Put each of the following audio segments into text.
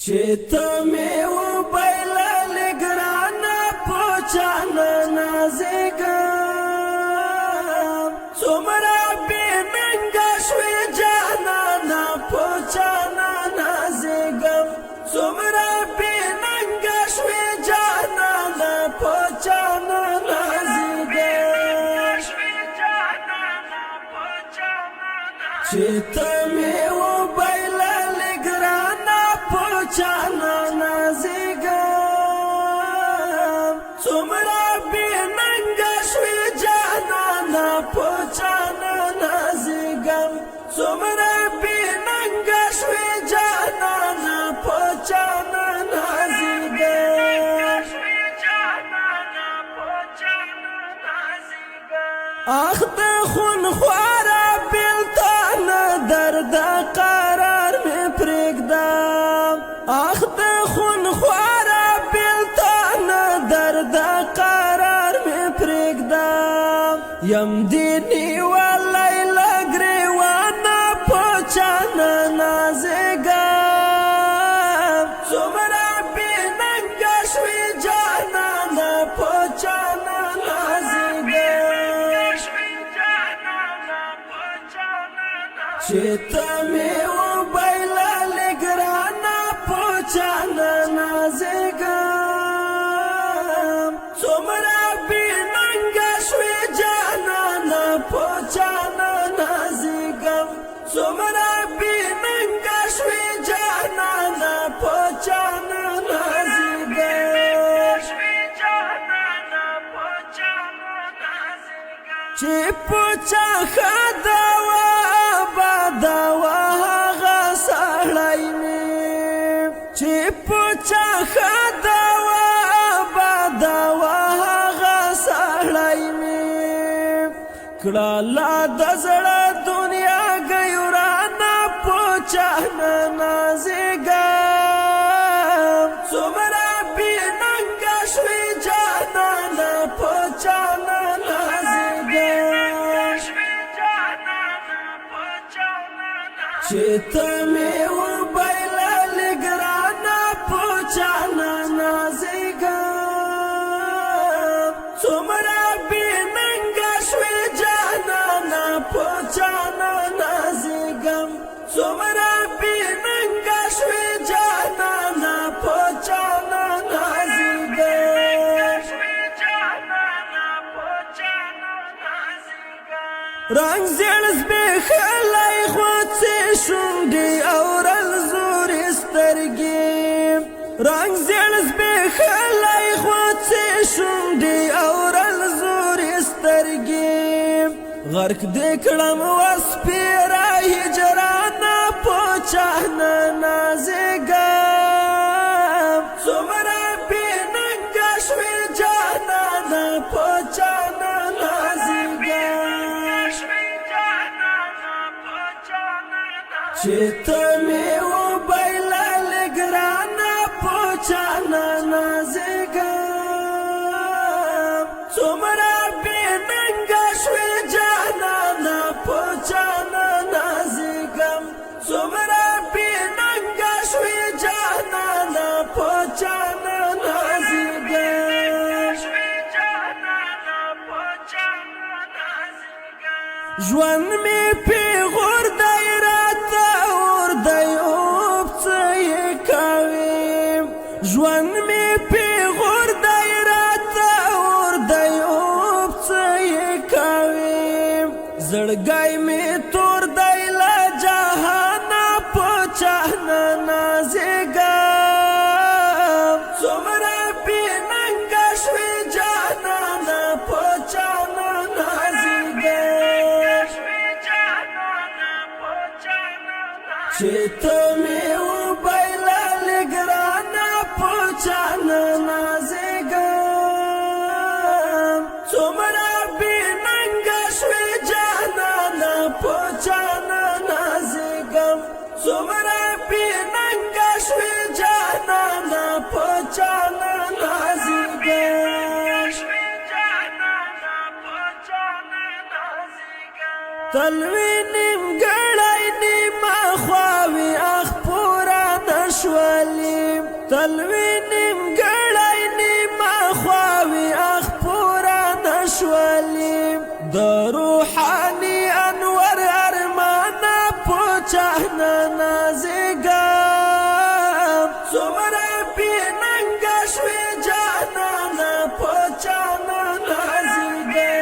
چې ته مې وبایلل ګرانه په چا نه نازېږم څومره بې ننګه شوې جانانه په چا نه نازېږم څومره بې ننګه شوې جانانه په چا نه نازېږم چې ته مې وبایلل ګرانه په چا نه نازېږم څومره بې ننګه شوې جانانه په چا نه نازېږم څومره بې ننګه شوې جانانه په چا نه نازېږم اخ د خونخواره بېلتان درد قرار مې پرېږدم اخ د خونخواره بېلتان درد قرار مې پرېږدم یم دې نیولی له ګرېوانه په چا نه نازېږم څومره بې ننګه شوې جانانه په چا نه نازېږم چې ته مې وبایلل ګرانه په چا نه نازېږم څومره بې ننګه شوې جانانه په چا نه نازېږم څومره بې ننګه شوې جانانه په چا نه نازېږم چې په چا ښه دوا بدوا هغه سړی مې چې په چا ښه دوا بدوا هغه سړی مې کړله د زړه دنیا ګیورانه په چا نه نازېږم څومره بې ننګه شوې جانانه په چا نه نازېږم چې ته مې وبایلل ګرانه په چا نه نازېږم څومره بې ننګه شوې جانانه په چا نه نازېږم څومره بې ننګه شوې جانانه په چا نه نازېږم رنګ زیړ زبېښلی غوڅې شونډې اورل زورې سترګې رنګ زیړ زبېښلی غوڅې شونډې اورل زورې سترګې غرق دې کړم وسپېره هجرانه په چا نه نازېږم څومره بې ننګه شوې جانانه په چا نه نازېږم چې ته مې وبایلل ګرانه په چا نه نازېږم څومره بې ننګه شوې جانانه په چا نه نازېږم څومره بې ننګه شوې جانانه په چا نه نازېږم ژوند مې پیغور دی راته اور دی اوب څه یې کوې ژوند مې پیغور دی راته اور دی اوب څه یې کوې زړګی مې تور دی له جهانه په چا نه نازېږم څومره بې ننګه شوې جانانه په چا نه نازېږم چې ته مې وبایلل ګرانه په چا نه نازېږم څومره بې ننګه شوې جانانه په چا نه نازېږم څومره بې ننګه شوې جانانه په چا نه نازېږم تل وینم ګړی نیمه خواوې اخ پوره نه شولې تلوي نیمګړی نیمه خواوې اخپوره نشولې د روحاني انور ارمانه په چهنه نازېږم څومره بې ننګه شوې جانانه په چانه نازېږم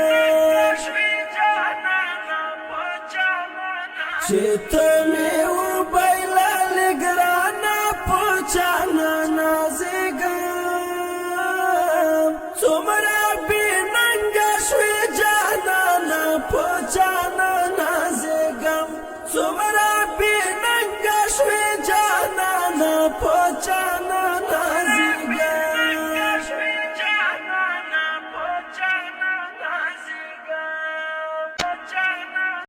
چې ته مې وبایللې ګرانه په چانه نازېږم څومره بې ننګه شوې جانانه په چانه نازېږم څومره